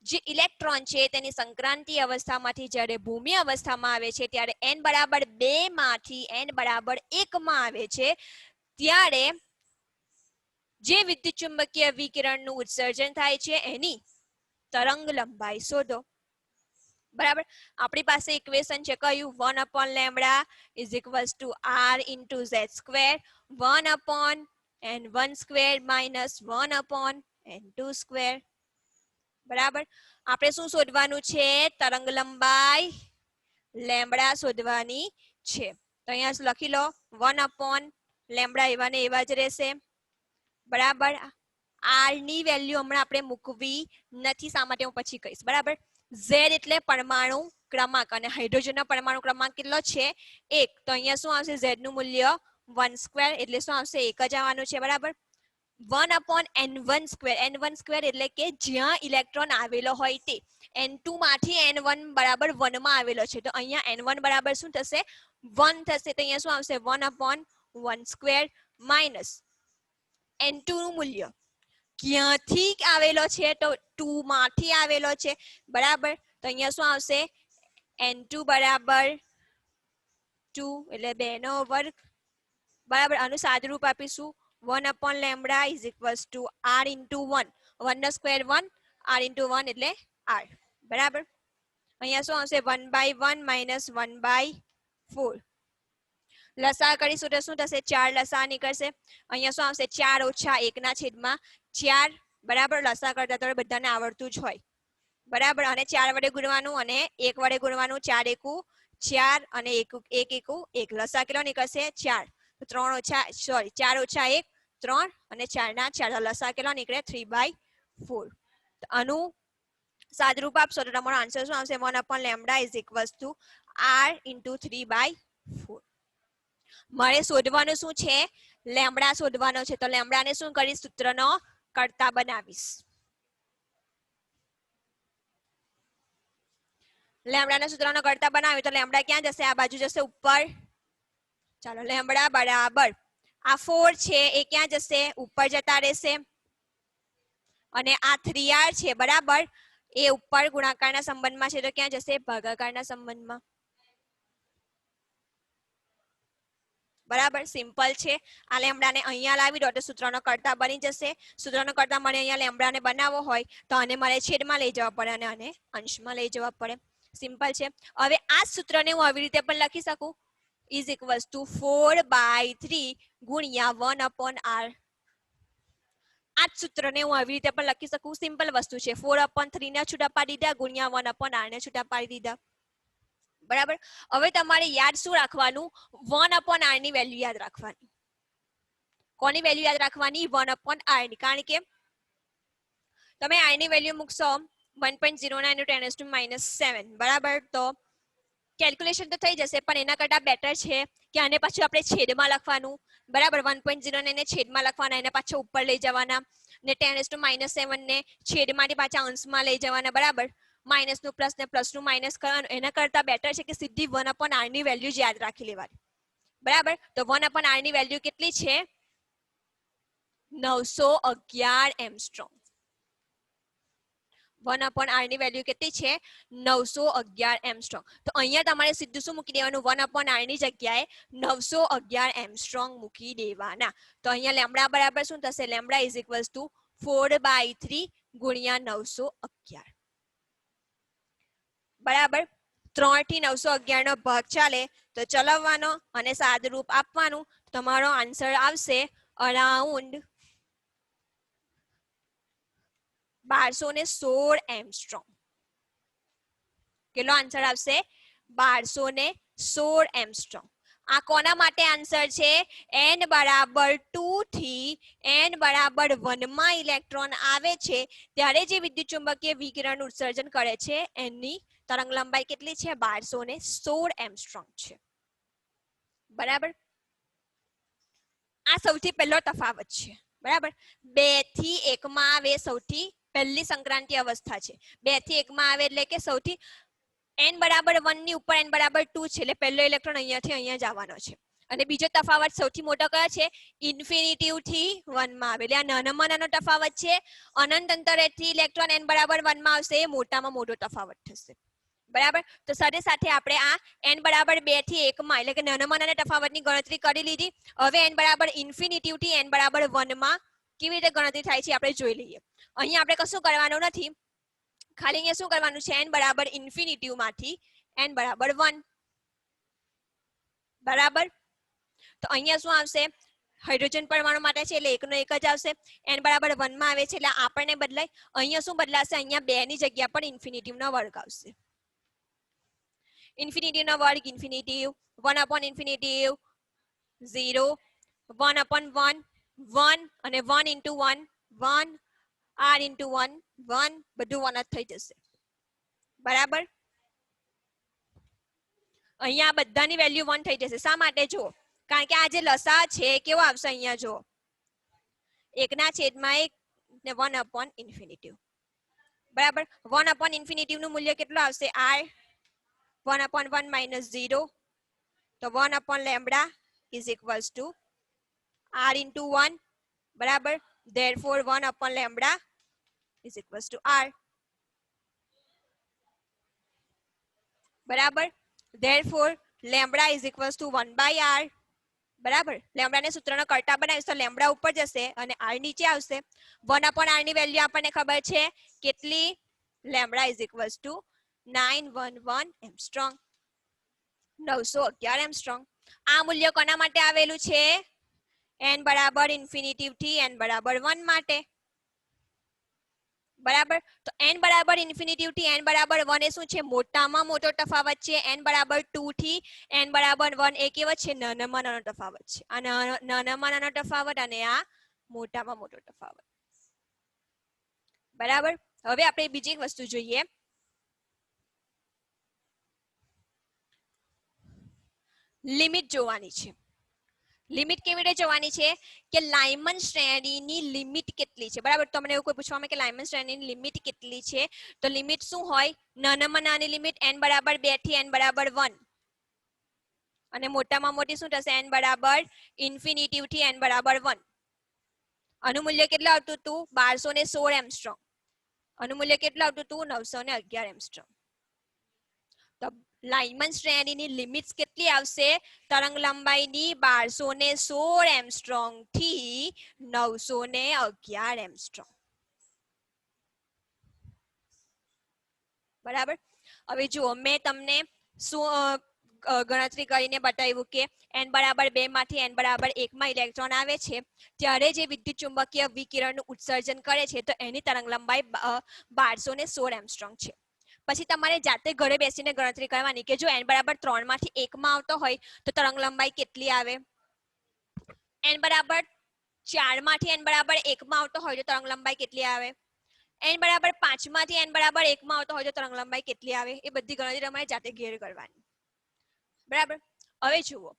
જે ઇલેક્ટ્રોન છે તેની સંક્રાંતિ અવસ્થામાંથી જ્યારે ભૂમિ અવસ્થામાં આવે છે ત્યારે n બરાબર 2 માંથી n બરાબર 1 માં આવે છે ત્યારે જે વિદ્યુત ચુંબકીય વિકિરણનું ઉત્સર્જન થાય છે એની તરંગ લંબાઈ શોધો. બરાબર, આપણી પાસે ઇક્વેશન છે કયું? 1 lambda is equals to r into z square 1 n1 square minus 1 n2 square. બરાબર, આપણે શું શોધવાનું છે? તરંગ લંબાઈ લેમ્બડા શોધવાની છે. તો અહીંયા લખી લો 1 લેમ્બડા એવા ને એવા જ રહેશે. બરાબર, r ની વેલ્યુ હમણાં આપણે મૂકવી નથી, શા માટે હું પછી કહીશ. બરાબર, z એટલે પરમાણુ ક્રમાંક અને હાઇડ્રોજનનો પરમાણુ ક્રમાંક કેટલો છે? 1. તો અહીંયા શું આવશે? z નું મૂલ્ય 1 સ્ક્વેર એટલે શું આવશે? 1 જ આવવાનું છે. બરાબર, 1/n1 સ્ક્વેર. n1 સ્ક્વેર એટલે કે જ્યાં ઇલેક્ટ્રોન આવેલો હોય તે. n2 માંથી n1 બરાબર 1 માં આવેલો છે, તો અહીંયા n1 બરાબર શું થશે? 1 થશે. તો અહીંયા શું આવશે? 1/1 સ્ક્વેર માઇનસ n2 નું મૂલ્ય ક્યાંથી આવેલો છે? તો 2 માંથી આવેલો છે, બરાબર. તો અહીંયા શું આવશે? n2 બરાબર 2 એટલે 2 નો વર્ગ, બરાબર. આનું સાદુરૂપ આપીશું 1/λ is equals to r into 1. 1 નો સ્ક્વેર 1, r ઇન્ટુ 1 એટલે r, બરાબર. અહીંયા શું આવશે? 1/1 માઇનસ 1/4. લસા કરીશું તો શું થશે? 4 લસા નીકળશે. અહીંયા શું આવશે? 4 ઓછા 1 ના છેદમાં 4, બરાબર. લસા કરતા તો બધાને આવડતું જ હોય, બરાબર. અને 4 વડે ગુણવાનું અને 1 વડે ગુણવાનું. 4 એકુ 4 અને 1 એકુ 1. લસા કેટલો નીકળશે? 4. 4 ઓછા 1 3 અને 4 ના 4. લસા કેટલો નીકળે? 3/4. આનું સાદુરૂપ આપશો તો તમારો આન્સર શું આવશે? 1/λ is equals to r into 3/4. મારે શોધવાનું શું છે? લેમ્બડા શોધવાનો છે. તો લેમ્બડાને શું કરીશ? સૂત્રનો કર્તા બનાવીશ. લેમ્બડાના સૂત્રનો કર્તા બનાવ્યું તો લેમ્બડા ક્યાં જશે? આ બાજુ જશે, ઉપર. ચાલો, લેમ્બડા બરાબર આ 4 છે એ ક્યાં જશે? ઉપર જતા રહેશે. અને આ 3r છે, બરાબર, એ ઉપર ગુણાકારના સંબંધમાં છે, તો ક્યાં જશે? ભાગાકારના સંબંધમાં. બરાબર, સિમ્પલ છે. આ લેમ્બડાને અહીંયા લાવી દો તો સૂત્રનો કર્તા બની જશે. સૂત્રનો કર્તા મને અહીંયા લેમ્બડાને બનાવવો હોય તો આને મારે છેદમાં લઈ જવા પડે અને આને અંશમાં લઈ જવા પડે. સિમ્પલ છે. હવે આ સૂત્રને હું આવી રીતે પણ લખી શકું, ઇઝ ઇક્વલ્સ ટુ 4/3 ગુણ્યા 1/r. આ સૂત્રને હું આવી રીતે પણ લખી શકું. સિમ્પલ વસ્તુ છે. 4/3 ને છૂટા પાડી દીધા ગુણ્યા 1/r ને છૂટા પાડી દીધા, બરાબર. હવે તમારે યાદ શું રાખવાનું? 1/r ની વેલ્યુ યાદ રાખવાની. કોની વેલ્યુ યાદ રાખવાની? 1/r ની. કારણ કે તમે r ની વેલ્યુ મૂકશો 1.09 × 10⁻⁷, બરાબર. તો કેલ્ક્યુલેશન તો થઈ જશે, પણ એના કરતા બેટર છે કે આને પાછું આપણે છેદમાં લખવાનું, બરાબર. 1.09 ને છેદમાં લખવાના, એને પાછો ઉપર લઈ જવાના, ને 10⁻⁷ ને છેદમાંથી પાછા અંશમાં લઈ જવાના, બરાબર. માઇનસ નું પ્લસ ને પ્લસ નું માઇનસ કરવાનું. એના કરતા બેટર છે કે સીધી 1/r ની વેલ્યુ જ યાદ રાખી લેવાની, બરાબર. તો 1/r ની વેલ્યુ કેટલી છે? 911 એંગસ્ટ્રોમ. 1/r ની વેલ્યુ કેટલી છે? 911 એંગસ્ટ્રોમ. તો અહીંયા તમારે સીધું શું મૂકી દેવાનું? 1/r ની જગ્યાએ 911 એંગસ્ટ્રોમ મૂકી દેવાના. તો અહીંયા લેમ્બડા બરાબર શું થશે? લેમ્બડા ઇઝ ઇક્વલ્સ ટુ 4/3 ગુણ્યા 911, બરાબર. 3 થી 911 નો ભાગ ચાલે તો ચલાવવાનો અને સાદુરૂપ આપવાનું. તમારો આન્સર આવશે અરાઉન્ડ 1216 એંગસ્ટ્રોમ. કેટલો આન્સર આવશે? 1216 એંગસ્ટ્રોમ. આ કોના માટે આન્સર છે? n બરાબર 2 થી n બરાબર 1 માં ઇલેક્ટ્રોન આવે છે ત્યારે જે વિદ્યુત ચુંબકીય વિકિરણ ઉત્સર્જન કરે છે એની તરંગ લંબાઈ કેટલી છે? 1216 એંગસ્ટ્રોમ છે, બરાબર. આ સૌથી પહેલો તફાવત છે, બરાબર. 2 થી 1 માં આવે સૌથી પહેલી સંક્રાંતિ અવસ્થા છે. 2 થી 1 માં આવે એટલે કે સૌથી n બરાબર 1 ની ઉપર n બરાબર 2 છે, એટલે પહેલો ઇલેક્ટ્રોન અહીંયાથી અહીંયા જવાનો છે. અને બીજો તફાવત સૌથી મોટો કયો છે? ઇન્ફિનિટી થી 1 માં આવે, એટલે આ નાનામાં નાનો તફાવત છે. અનંત અંતરેથી ઇલેક્ટ્રોન n બરાબર 1 માં આવશે, એ મોટામાં મોટો તફાવત થશે, બરાબર. તો સાથે સાથે આપણે આ n બરાબર 2 થી 1 માં એટલે કે નાનામાં નાના તફાવતની ગણતરી કરી લીધી. હવે n બરાબર ઇન્ફિનિટી થી n બરાબર 1 માં કેવી રીતે ગણતરી થાય છે આપણે જોઈ લઈએ. અહીંયા આપણે કશું કરવાનું નથી, ખાલી અહીંયા શું કરવાનું છે? n બરાબર ઇન્ફિનિટી માંથી n બરાબર 1, બરાબર. તો અહીંયા શું આવશે? હાઇડ્રોજન પરમાણુ માટે છે એટલે 1 નો 1 જ આવશે. n બરાબર 1 માં આવે છે એટલે આપણને બદલાય. અહીંયા શું બદલાશે? અહીંયા 2 ની જગ્યા પર ઇન્ફિનિટી નો વર્ગ આવશે. ઇન્ફિનિટી નો વર્ગ ઇન્ફિનિટી, 1/∞, 0, 1/1, 1 અને 1 into 1, 1, r into 1, 1, બધું 1 જ થઈ જશે, બરાબર. અહીંયા બધાની વેલ્યુ 1 થઈ જશે. શા માટે? જો કારણ કે આ જે લસા છે કેવો આવશે? અહીંયા જો એકના છેદમાં એક ને 1/∞. બરાબર. 1/∞ નું મૂલ્ય કેટલું આવશે? r. 1/1 - 0 તો 1/λ is equals to r into 1. બરાબર. therefore 1/λ is equals to r. બરાબર. therefore lambda is equals to 1/r. બરાબર. લેમ્બડાને સૂત્રનો કર્તા બનાવીશ તો લેમ્બડા ઉપર જશે અને r નીચે આવશે. 1/r ની વેલ્યુ આપણને ખબર છે કેટલી? Lambda is equals to 911 angstrom. 911 angstrom. આ મૂલ્ય કોના માટે આવેલું છે? n બરાબર ઇન્ફિનિટી થી n બરાબર 1 માટે. બરાબર. તો n બરાબર ઇન્ફિનિટી થી n બરાબર 1 એ શું છે? મોટામાં મોટો તફાવત છે. n બરાબર 2 થી n બરાબર 1 એ કેવો છે? નાનામાં નાનો તફાવત છે. આ નાનામાં નાનો તફાવત અને આ મોટામાં મોટો તફાવત. બરાબર. હવે આપણે બીજી વસ્તુ જોઈએ. લિમિટ જોવાની છે. લિમિટ કેવી રીતે જોવાની છે? કે લાઇમન શ્રેણીની લિમિટ કેટલી છે? બરાબર. તમને એવું કોઈ પૂછવામાં કે લાઇમન શ્રેણીની લિમિટ કેટલી છે? તો લિમિટ શું હોય? નાનામાં નાની લિમિટ n બરાબર 2 થી n બરાબર 1 અને મોટામાં મોટી શું થશે? n બરાબર ઇન્ફિનિટી થી n બરાબર 1. આનું મૂલ્ય કેટલું આવતું હતું? 1216 એંગસ્ટ્રોમ. આનું મૂલ્ય કેટલું આવતું હતું? 911 એંગસ્ટ્રોમ. તો લાઇમન શ્રેણીની લિમિટ્સ કેટલી આવશે? તરંગ લંબાઈની 1216 એંગસ્ટ્રોમ થી 911 એંગસ્ટ્રોમ. બરાબર. હવે જુઓ, મેં તમને શું ગણતરી કરીને બતાવ્યું કે n બરાબર 2 માંથી n બરાબર 1 માં ઇલેક્ટ્રોન આવે છે ત્યારે જે વિદ્યુત ચુંબકીય વિકિરણનું ઉત્સર્જન કરે છે તો એની તરંગ લંબાઈ 1216 એંગસ્ટ્રોમ છે. પછી તમારે જાતે ઘરે બેસીને ગણતરી કરવાની કે જો n બરાબર 3 માંથી 1 માં આવતો હોય તો તરંગ લંબાઈ કેટલી આવે? n બરાબર 4 માંથી n બરાબર 1 માં આવતો હોય તો તરંગ લંબાઈ કેટલી આવે? n બરાબર 5 માંથી n બરાબર 1 માં આવતો હોય તો તરંગ લંબાઈ કેટલી આવે? એ બધી ગણતરી તમારે જાતે ઘેર કરવાની. બરાબર. હવે જુઓ,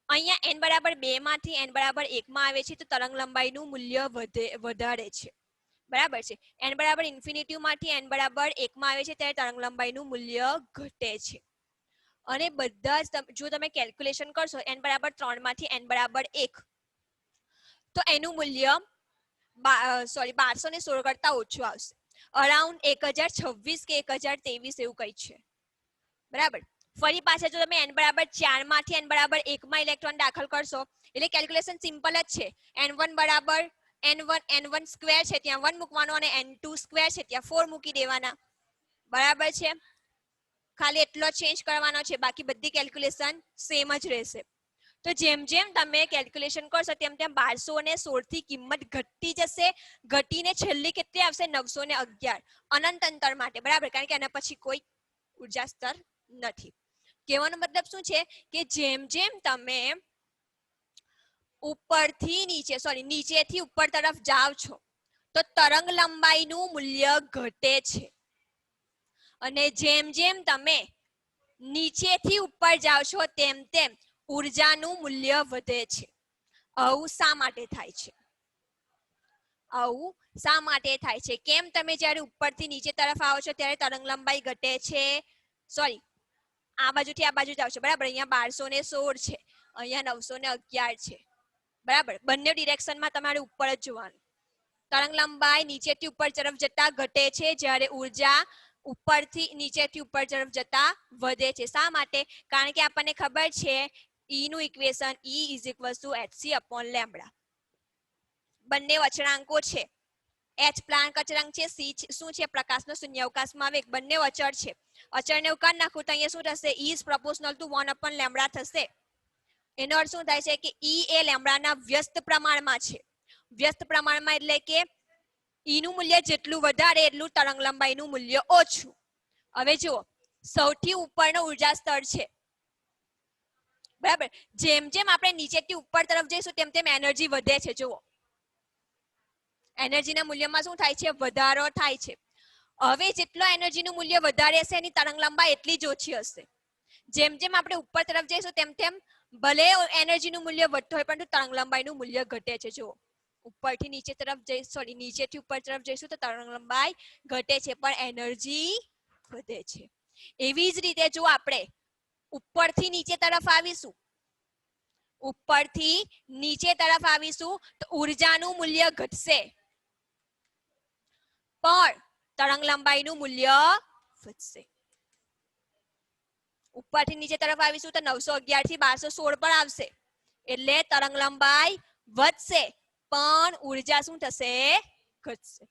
અહીંયા n બરાબર 2 માંથી n બરાબર 1 માં આવે છે તો તરંગ લંબાઈનું મૂલ્ય વધારે છે. બરાબર છે. n બરાબર ઇન્ફિનિટી માંથી n બરાબર 1 માં આવે છે ત્યારે તરંગ લંબાઈનું મૂલ્ય ઘટે છે. અને બધા જ જો તમે કેલ્ક્યુલેશન કરશો n બરાબર 3 માંથી n બરાબર 1 તો એનું મૂલ્ય 1216 કરતા ઓછું આવશે. અરાઉન્ડ 1026 કે 1023 એવું કઈ છે. બરાબર. ફરી પાછા જો તમે n બરાબર 4 માંથી n બરાબર 1 માં ઇલેક્ટ્રોન દાખલ કરશો એટલે કેલ્ક્યુલેશન સિમ્પલ જ છે. n1 બરાબર n1 સ્ક્વેર છે ત્યાં 1 મૂકવાનો અને n2 સ્ક્વેર છે ત્યાં 4 મૂકી દેવાના. બરાબર છે. ખાલી એટલો ચેન્જ કરવાનો છે, બાકી બધી કેલ્ક્યુલેશન સેમ જ રહેશે. તો જેમ જેમ તમે કેલ્ક્યુલેશન કરશો તેમ તેમ 1216 થી કિંમત ઘટતી જશે. ઘટીને છેલ્લી કેટલી આવશે? 911 અનંત અંતર માટે. બરાબર. કારણ કે એના પછી કોઈ ઉર્જા સ્તર નથી. કહેવાનો મતલબ શું છે કે જેમ જેમ તમે ઉપરથી નીચેથી ઉપર તરફ જાવ છો તો તરંગ લંબાઈનું મૂલ્ય ઘટે છે અને જેમ જેમ તમે નીચેથી ઉપર જાવ છો તેમ તેમ ઉર્જાનું મૂલ્ય વધે છે. આવું શા માટે થાય છે? આવું શા માટે થાય છે? કેમ તમે જ્યારે ઉપરથી નીચે તરફ આવો છો ત્યારે તરંગ લંબાઈ ઘટે છે? સોરી, આ બાજુથી આ બાજુ જાવ છો. બરાબર. અહીંયા 1216 છે, અહીંયા 911 છે. બરાબર. બંને ડિરેક્શનમાં તમારે ઉપર જ જોવાનું. તરંગ લંબાઈ નીચેથી ઉપર તરફ જતા ઘટે છે જ્યારે ઉર્જા ઉપરથી નીચેથી ઉપર તરફ જતા વધે છે. શા માટે? કારણ કે આપણને ખબર છે E નું equation E is equals to hc/λ. બંને અચળાંકો છે. h પ્લાન્ક અચળાંક છે, c શું છે? પ્રકાશનો શૂન્યાવકાશમાં વેગ. બંને અચળ છે. અચળને ઉકાળી નાખું તો અહીંયા શું થશે? E is proportional to 1/λ થશે. એનો અર્થ શું થાય છે કે E એ લેમ્બડાના વ્યસ્ત પ્રમાણમાં છે. વ્યસ્ત પ્રમાણમાં એટલે કે E નું મૂલ્ય જેટલું વધારે એટલું તરંગ લંબાઈનું મૂલ્ય ઓછું. હવે જુઓ, સૌથી ઉપરનો ઉર્જા સ્તર છે. બરાબર. જેમ જેમ આપણે નીચેથી ઉપર તરફ જઈશું તેમ તેમ એનર્જી વધે છે. જુઓ, એનર્જીના મૂલ્યમાં શું થાય છે? વધારો થાય છે. હવે જેટલો એનર્જીનું મૂલ્ય વધારે હશે એની તરંગ લંબાઈ એટલી જ ઓછી હશે. જેમ જેમ આપણે ઉપર તરફ જઈશું તેમ તેમ ભલે એનર્જીનું મૂલ્ય વધતું હોય પરંતુ તરંગ લંબાઈનું મૂલ્ય ઘટે છે. જો ઉપરથી નીચે તરફ જઈશું, સોરી નીચેથી ઉપર તરફ જઈશું તો તરંગ લંબાઈ ઘટે છે પણ એનર્જી વધે છે. એવી જ રીતે જો આપણે ઉપરથી નીચે તરફ આવીશું, ઉપરથી નીચે તરફ આવીશું તો ઉર્જાનું મૂલ્ય ઘટશે પણ તરંગ લંબાઈનું મૂલ્ય વધશે. ઉપરથી નીચે તરફ આવીશું તો 911 થી 1216 પર આવશે એટલે તરંગ લંબાઈ વધશે પણ ઉર્જા શું થશે? ઘટશે.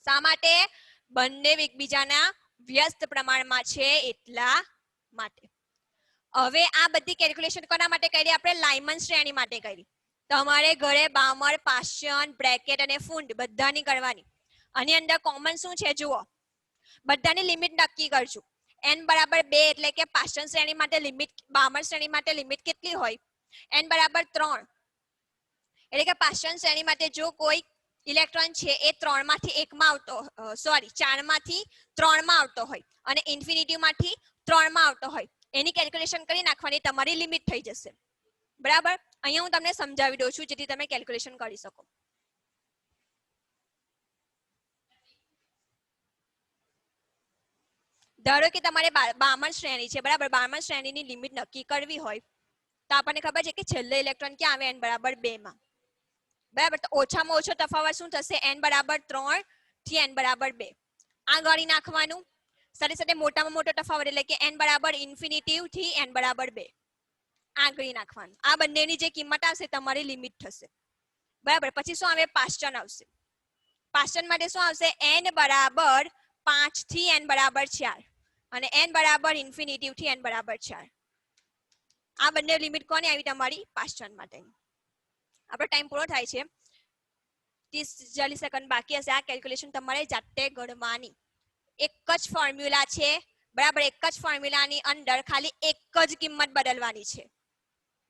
શા માટે? બંને એકબીજાના વ્યસ્ત પ્રમાણમાં છે એટલા માટે. હવે આ બધી કેલ્ક્યુલેશન કોના માટે કરી? આપણે લાઇમન શ્રેણી માટે કરી. તમારે ઘરે બામર, પાષાણ, બ્રેકેટ અને ફૂંડ બધાની કરવાની. આની અંદર કોમન શું છે જુઓ, બધાની લિમિટ નક્કી કરજો. n બરાબર 2 એટલે કે પાષાણ શ્રેણી માટે લિમિટ, બામર શ્રેણી માટે લિમિટ કેટલી હોય? n બરાબર 3 એટલે કે પાષાણ શ્રેણી માટે જો કોઈ ઇલેક્ટ્રોન છે એ 3 માંથી 1 માં આવતો, સોરી 4 માંથી 3 માં આવતો હોય અને ઇન્ફિનિટી માંથી 3 માં આવતો હોય, એની કેલ્ક્યુલેશન કરી નાખવાની, તમારી લિમિટ થઈ જશે. બરાબર? અહીંયા હું તમને સમજાવી દઉં છું જેથી તમે કેલ્ક્યુલેશન કરી શકો. ધારો કે તમારે બામણ શ્રેણી છે, બરાબર? બામણ શ્રેણીની લિમિટ નક્કી કરવી હોય તો આપણને ખબર છે કે છેલ્લો ઇલેક્ટ્રોન ક્યાં આવે? n બરાબર 2 માં. બરાબર? તો ઓછામાં ઓછો તફાવત શું થશે? n બરાબર 3 થી n બરાબર 2. આ ગણી નાખવાનું. સાથે સાથે મોટામાં મોટો તફાવત એટલે કે n બરાબર ઇન્ફિનિટી થી n બરાબર 2. આ ગણી નાખવાનું. આ બંનેની જે કિંમત આવશે તમારી લિમિટ થશે. બરાબર? પછી શું આવે? પાષાણ આવશે. પાષાણ માટે શું આવશે? n બરાબર 5 થી n બરાબર 4 અને n બરાબર ઇન્ફિનિટી થી n બરાબર 4. આ બંને લિમિટ કોની આવી? તમારી પાષાણ માટેની. આપણો ટાઈમ પૂરો થાય છે. 30-40 સેકન્ડ બાકી હશે. આ કેલ્ક્યુલેશન તમારે જાતે ગણવાની. એક જ ફોર્મ્યુલા છે, બરાબર? એક જ ફોર્મ્યુલાની અંદર ખાલી એક જ કિંમત બદલવાની છે.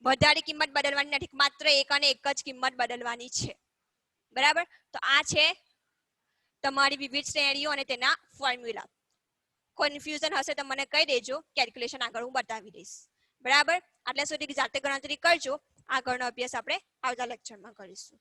વધારે કિંમત બદલવાની નથી, માત્ર એક અને એક જ કિંમત બદલવાની છે. બરાબર? તો આ છે તમારી વિવિધ શ્રેણીઓ અને તેના ફોર્મ્યુલા. કન્ફ્યુઝન હશે તો મને કહી દેજો, કેલ્ક્યુલેશન આગળ હું બતાવી દઈશ. બરાબર? આટલા સુધી જાતે ગણતરી કરજો. આગળનો અભ્યાસ આપણે આવતા લેક્ચરમાં કરીશું.